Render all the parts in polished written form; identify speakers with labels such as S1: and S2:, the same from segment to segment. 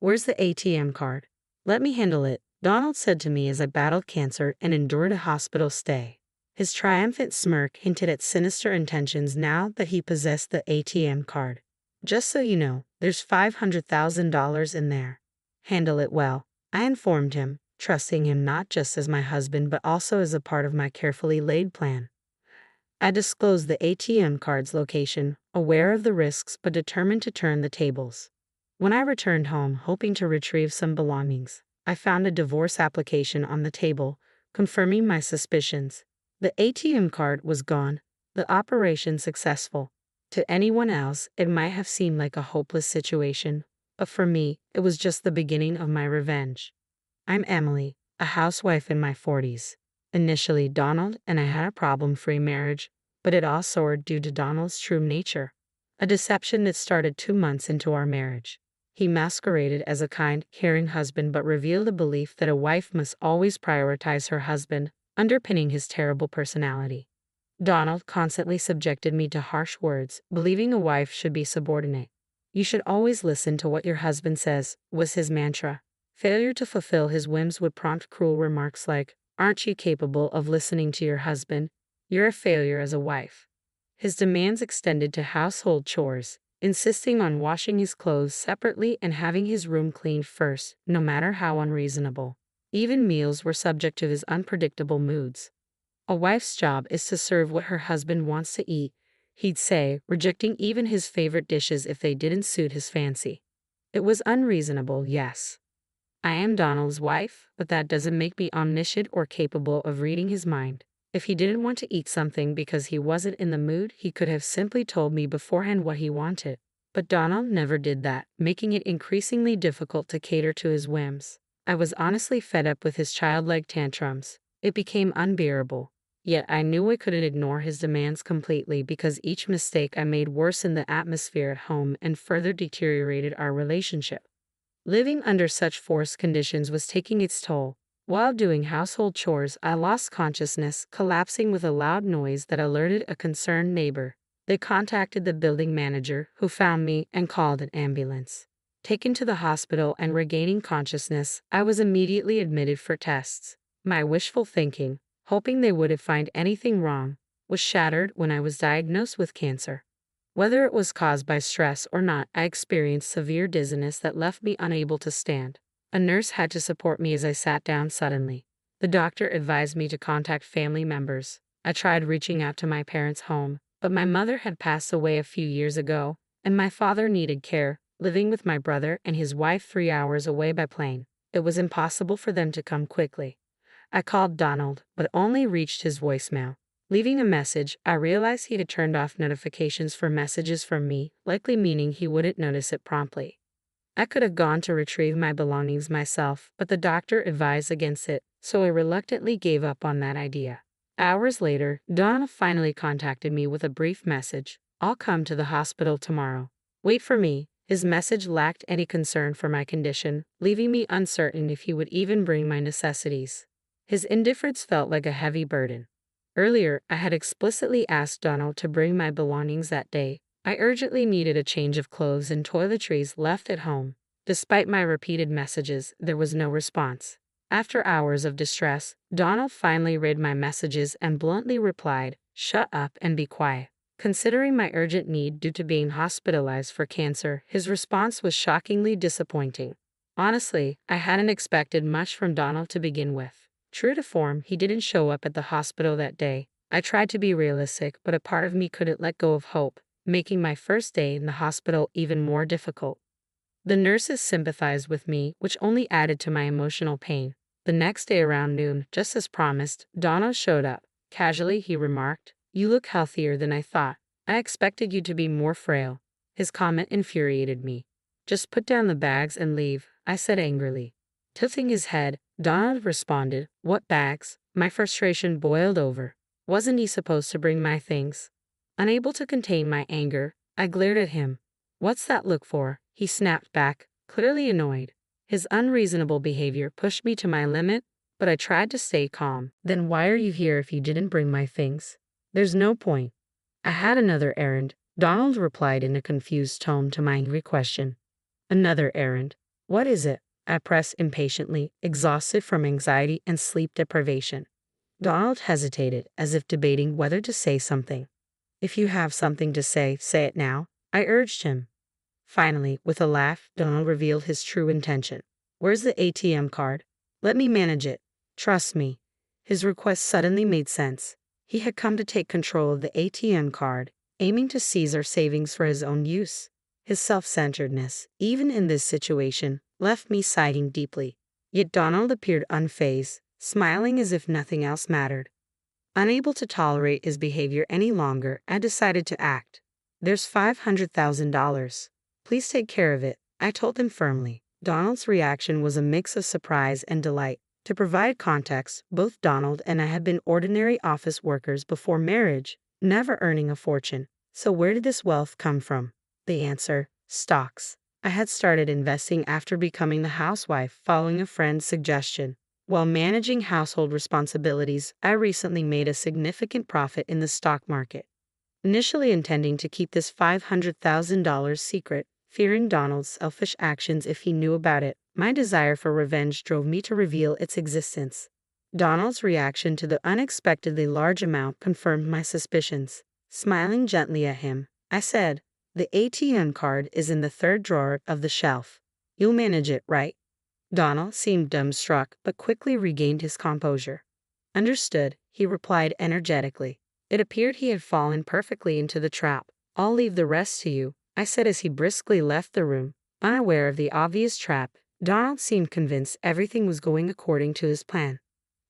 S1: Where's the ATM card? Let me handle it, Donald said to me as I battled cancer and endured a hospital stay. His triumphant smirk hinted at sinister intentions now that he possessed the ATM card. Just so you know, there's $500,000 in there. Handle it well, I informed him, trusting him not just as my husband but also as a part of my carefully laid plan. I disclosed the ATM card's location, aware of the risks but determined to turn the tables. When I returned home hoping to retrieve some belongings, I found a divorce application on the table, confirming my suspicions. The ATM card was gone, the operation successful. To anyone else, it might have seemed like a hopeless situation, but for me, it was just the beginning of my revenge. I'm Emily, a housewife in my 40s. Initially, Donald and I had a problem-free marriage, but it all soared due to Donald's true nature. A deception that started 2 months into our marriage. He masqueraded as a kind, caring husband but revealed a belief that a wife must always prioritize her husband, underpinning his terrible personality. Donald constantly subjected me to harsh words, believing a wife should be subordinate. You should always listen to what your husband says, was his mantra. Failure to fulfill his whims would prompt cruel remarks like, "Aren't you capable of listening to your husband? You're a failure as a wife." His demands extended to household chores, insisting on washing his clothes separately and having his room cleaned first, no matter how unreasonable. Even meals were subject to his unpredictable moods. A wife's job is to serve what her husband wants to eat, he'd say, rejecting even his favorite dishes if they didn't suit his fancy. It was unreasonable, yes. I am Donald's wife, but that doesn't make me omniscient or capable of reading his mind. If he didn't want to eat something because he wasn't in the mood, he could have simply told me beforehand what he wanted. But Donald never did that, making it increasingly difficult to cater to his whims. I was honestly fed up with his childlike tantrums. It became unbearable. Yet I knew I couldn't ignore his demands completely because each mistake I made worsened the atmosphere at home and further deteriorated our relationship. Living under such forced conditions was taking its toll. While doing household chores, I lost consciousness, collapsing with a loud noise that alerted a concerned neighbor. They contacted the building manager, who found me and called an ambulance. Taken to the hospital and regaining consciousness, I was immediately admitted for tests. My wishful thinking, hoping they wouldn't find anything wrong, was shattered when I was diagnosed with cancer. Whether it was caused by stress or not, I experienced severe dizziness that left me unable to stand. A nurse had to support me as I sat down suddenly. The doctor advised me to contact family members. I tried reaching out to my parents' home, but my mother had passed away a few years ago, and my father needed care, living with my brother and his wife 3 hours away by plane. It was impossible for them to come quickly. I called Donald, but only reached his voicemail. Leaving a message, I realized he had turned off notifications for messages from me, likely meaning he wouldn't notice it promptly. I could have gone to retrieve my belongings myself, but the doctor advised against it, so I reluctantly gave up on that idea. Hours later, Donald finally contacted me with a brief message. "I'll come to the hospital tomorrow. Wait for me." His message lacked any concern for my condition, leaving me uncertain if he would even bring my necessities. His indifference felt like a heavy burden. Earlier, I had explicitly asked Donald to bring my belongings that day. I urgently needed a change of clothes and toiletries left at home. Despite my repeated messages, there was no response. After hours of distress, Donald finally read my messages and bluntly replied, "Shut up and be quiet." Considering my urgent need due to being hospitalized for cancer, his response was shockingly disappointing. Honestly, I hadn't expected much from Donald to begin with. True to form, he didn't show up at the hospital that day. I tried to be realistic, but a part of me couldn't let go of hope, making my first day in the hospital even more difficult. The nurses sympathized with me, which only added to my emotional pain. The next day around noon, just as promised, Donald showed up. Casually, he remarked, "You look healthier than I thought. I expected you to be more frail." His comment infuriated me. "Just put down the bags and leave," I said angrily. Tilting his head, Donald responded, "What bags?" My frustration boiled over. Wasn't he supposed to bring my things? Unable to contain my anger, I glared at him. "What's that look for?" he snapped back, clearly annoyed. His unreasonable behavior pushed me to my limit, but I tried to stay calm. "Then why are you here if you didn't bring my things?" "There's no point." "I had another errand," Donald replied in a confused tone to my angry question. "Another errand? What is it? I pressed impatiently, exhausted from anxiety and sleep deprivation. Donald hesitated, as if debating whether to say something. If you have something to say it now, I urged him. Finally, with a laugh, Donald revealed his true intention. Where's the ATM card? Let me manage it. Trust me. His request suddenly made sense. He had come to take control of the ATM card, aiming to seize our savings for his own use. His self-centeredness, even in this situation, left me sighing deeply. Yet Donald appeared unfazed, smiling as if nothing else mattered. Unable to tolerate his behavior any longer, I decided to act. There's $500,000. Please take care of it, I told him firmly. Donald's reaction was a mix of surprise and delight. To provide context, both Donald and I had been ordinary office workers before marriage, never earning a fortune. So where did this wealth come from? The answer: stocks. I had started investing after becoming the housewife, following a friend's suggestion. While managing household responsibilities, I recently made a significant profit in the stock market. Initially intending to keep this $500,000 secret, fearing Donald's selfish actions if he knew about it, my desire for revenge drove me to reveal its existence. Donald's reaction to the unexpectedly large amount confirmed my suspicions. Smiling gently at him, I said, "The ATM card is in the third drawer of the shelf. You'll manage it, right?" Donald seemed dumbstruck but quickly regained his composure. "Understood," he replied energetically. It appeared he had fallen perfectly into the trap. "I'll leave the rest to you," I said as he briskly left the room. Unaware of the obvious trap, Donald seemed convinced everything was going according to his plan.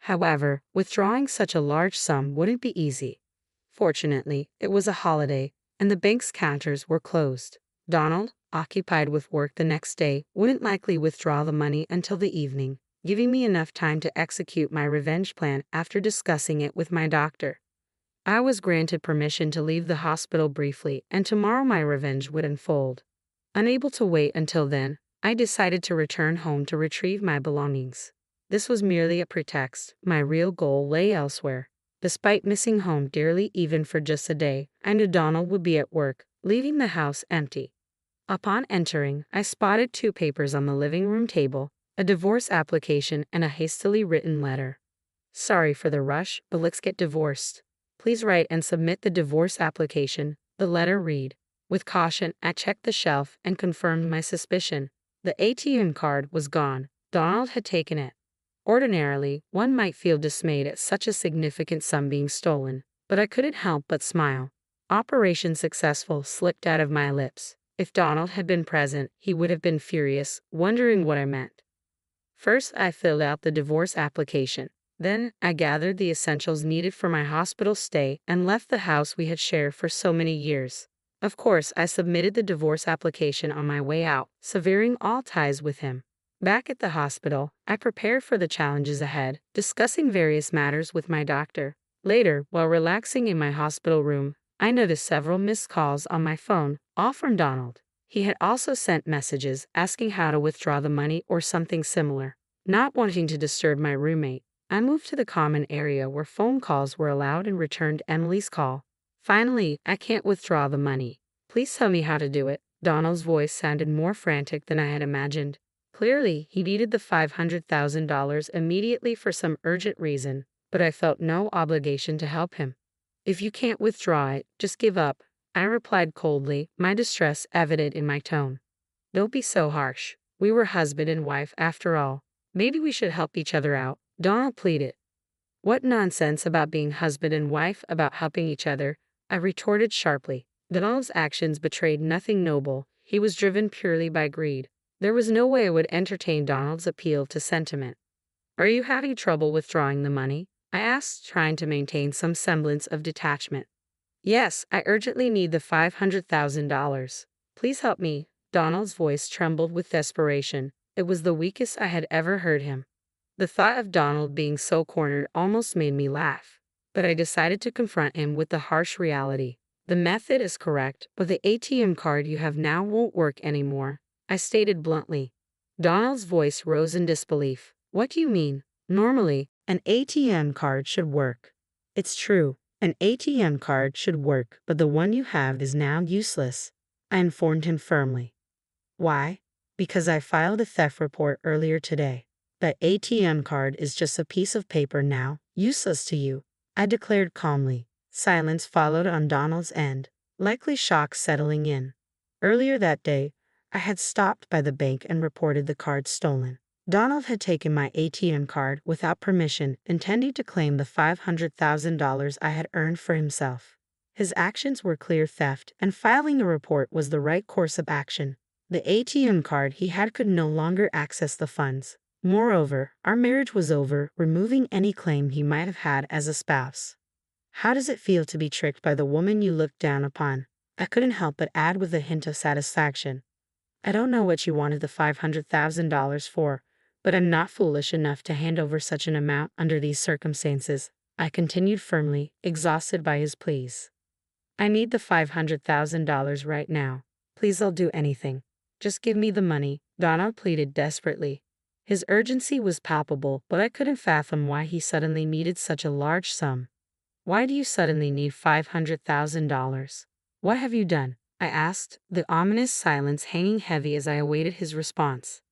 S1: However, withdrawing such a large sum wouldn't be easy. Fortunately, it was a holiday, and the bank's counters were closed. Donald, occupied with work the next day, wouldn't likely withdraw the money until the evening, giving me enough time to execute my revenge plan after discussing it with my doctor. I was granted permission to leave the hospital briefly, and tomorrow my revenge would unfold. Unable to wait until then, I decided to return home to retrieve my belongings. This was merely a pretext. My real goal lay elsewhere. Despite missing home dearly even for just a day, I knew Donald would be at work, leaving the house empty. Upon entering, I spotted two papers on the living room table, a divorce application and a hastily written letter. "Sorry for the rush, but let's get divorced. Please write and submit the divorce application," the letter read. With caution, I checked the shelf and confirmed my suspicion. The ATM card was gone. Donald had taken it. Ordinarily, one might feel dismayed at such a significant sum being stolen, but I couldn't help but smile. "Operation successful" slipped out of my lips. If Donald had been present, he would have been furious, wondering what I meant. First, I filled out the divorce application. Then, I gathered the essentials needed for my hospital stay and left the house we had shared for so many years. Of course, I submitted the divorce application on my way out, severing all ties with him. Back at the hospital, I prepared for the challenges ahead, discussing various matters with my doctor. Later, while relaxing in my hospital room, I noticed several missed calls on my phone, all from Donald. He had also sent messages asking how to withdraw the money or something similar. Not wanting to disturb my roommate, I moved to the common area where phone calls were allowed and returned Emily's call. "Finally, I can't withdraw the money. Please tell me how to do it." Donald's voice sounded more frantic than I had imagined. Clearly, he needed the $500,000 immediately for some urgent reason, but I felt no obligation to help him. "If you can't withdraw it, just give up," I replied coldly, my distress evident in my tone. "Don't be so harsh. We were husband and wife after all. Maybe we should help each other out," Donald pleaded. "What nonsense about being husband and wife, about helping each other," I retorted sharply. Donald's actions betrayed nothing noble. He was driven purely by greed. There was no way I would entertain Donald's appeal to sentiment. "Are you having trouble withdrawing the money?" I asked, trying to maintain some semblance of detachment. "Yes, I urgently need the $500,000. Please help me." Donald's voice trembled with desperation. It was the weakest I had ever heard him. The thought of Donald being so cornered almost made me laugh, but I decided to confront him with the harsh reality. "The method is correct, but the ATM card you have now won't work anymore," I stated bluntly. Donald's voice rose in disbelief. "What do you mean? Normally, an ATM card should work." "It's true. An ATM card should work, but the one you have is now useless," I informed him firmly. "Why?" Because I filed a theft report earlier today. That ATM card is just a piece of paper now, useless to you, I declared calmly. Silence followed on Donald's end, likely shock settling in. Earlier that day, I had stopped by the bank and reported the card stolen. Donald had taken my ATM card without permission, intending to claim the $500,000 I had earned for himself. His actions were clear theft, and filing a report was the right course of action. The ATM card he had could no longer access the funds. Moreover, our marriage was over, removing any claim he might have had as a spouse. How does it feel to be tricked by the woman you looked down upon? I couldn't help but add with a hint of satisfaction. I don't know what you wanted the $500,000 for, but I'm not foolish enough to hand over such an amount under these circumstances, I continued firmly, exhausted by his pleas. I need the $500,000 right now. Please, I'll do anything. Just give me the money, Donald pleaded desperately. His urgency was palpable, but I couldn't fathom why he suddenly needed such a large sum. Why do you suddenly need $500,000? What have you done? I asked, the ominous silence hanging heavy as I awaited his response.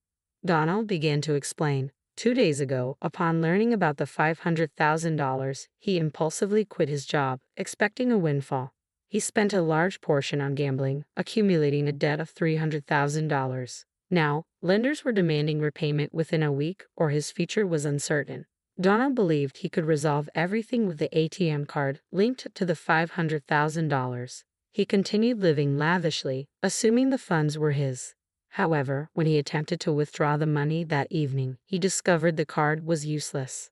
S1: Donald began to explain. 2 days ago, upon learning about the $500,000, he impulsively quit his job, expecting a windfall. He spent a large portion on gambling, accumulating a debt of $300,000. Now, lenders were demanding repayment within a week, or his future was uncertain. Donald believed he could resolve everything with the ATM card linked to the $500,000. He continued living lavishly, assuming the funds were his. However, when he attempted to withdraw the money that evening, he discovered the card was useless.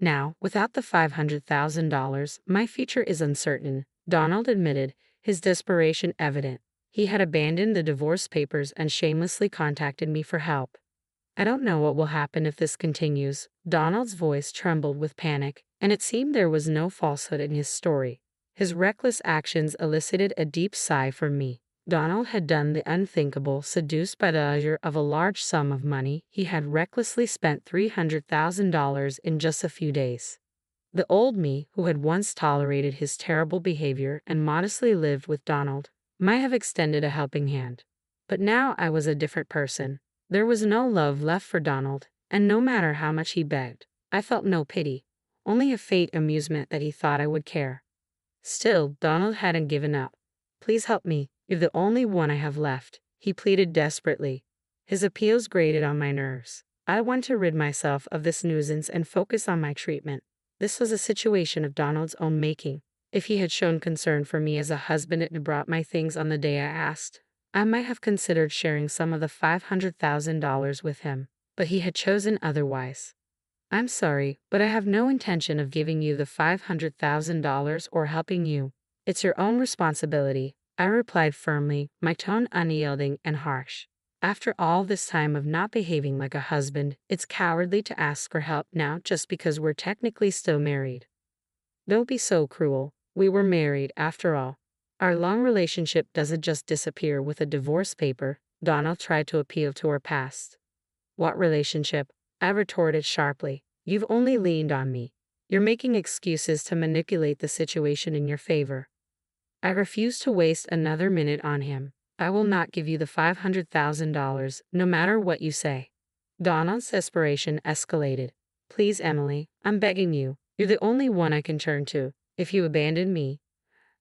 S1: Now, without the $500,000, my future is uncertain, Donald admitted, his desperation evident. He had abandoned the divorce papers and shamelessly contacted me for help. I don't know what will happen if this continues. Donald's voice trembled with panic, and it seemed there was no falsehood in his story. His reckless actions elicited a deep sigh from me. Donald had done the unthinkable. Seduced by the allure of a large sum of money, he had recklessly spent $300,000 in just a few days. The old me, who had once tolerated his terrible behavior and modestly lived with Donald, might have extended a helping hand. But now I was a different person. There was no love left for Donald, and no matter how much he begged, I felt no pity, only a faint amusement that he thought I would care. Still, Donald hadn't given up. Please help me, you're the only one I have left, he pleaded desperately. His appeals grated on my nerves. I want to rid myself of this nuisance and focus on my treatment. This was a situation of Donald's own making. If he had shown concern for me as a husband and brought my things on the day I asked, I might have considered sharing some of the $500,000 with him, but he had chosen otherwise. I'm sorry, but I have no intention of giving you the $500,000 or helping you. It's your own responsibility, I replied firmly, my tone unyielding and harsh. After all this time of not behaving like a husband, it's cowardly to ask for help now just because we're technically still married. Don't be so cruel. We were married, after all. Our long relationship doesn't just disappear with a divorce paper. Donald tried to appeal to her past. What relationship? I retorted sharply. You've only leaned on me. You're making excuses to manipulate the situation in your favor. I refused to waste another minute on him. I will not give you the $500,000, no matter what you say. Donald's desperation escalated. Please, Emily, I'm begging you. You're the only one I can turn to. If you abandon me,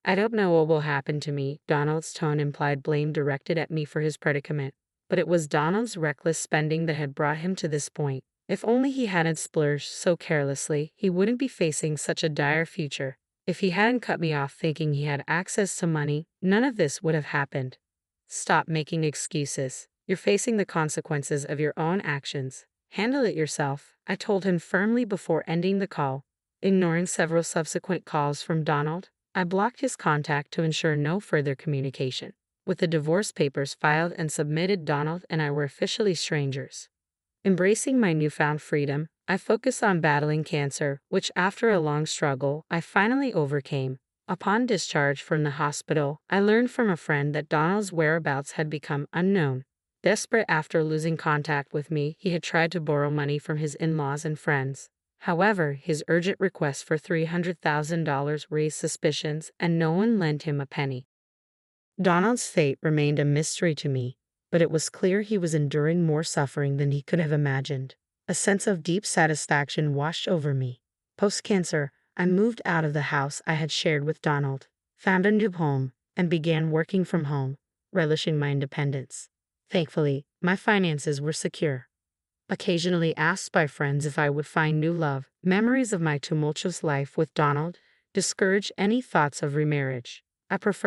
S1: I don't know what will happen to me. Donald's tone implied blame directed at me for his predicament. But it was Donald's reckless spending that had brought him to this point. If only he hadn't splurged so carelessly, he wouldn't be facing such a dire future. If he hadn't cut me off thinking he had access to money, none of this would have happened. Stop making excuses. You're facing the consequences of your own actions. Handle it yourself, I told him firmly before ending the call. Ignoring several subsequent calls from Donald, I blocked his contact to ensure no further communication. With the divorce papers filed and submitted, Donald and I were officially strangers. Embracing my newfound freedom, I focused on battling cancer, which after a long struggle, I finally overcame. Upon discharge from the hospital, I learned from a friend that Donald's whereabouts had become unknown. Desperate after losing contact with me, he had tried to borrow money from his in-laws and friends. However, his urgent request for $300,000 raised suspicions, and no one lent him a penny. Donald's fate remained a mystery to me. but it was clear he was enduring more suffering than he could have imagined. A sense of deep satisfaction washed over me. Post-cancer, I moved out of the house I had shared with Donald, found a new home, and began working from home, relishing my independence. Thankfully, my finances were secure. Occasionally asked by friends if I would find new love, memories of my tumultuous life with Donald discouraged any thoughts of remarriage. I prefer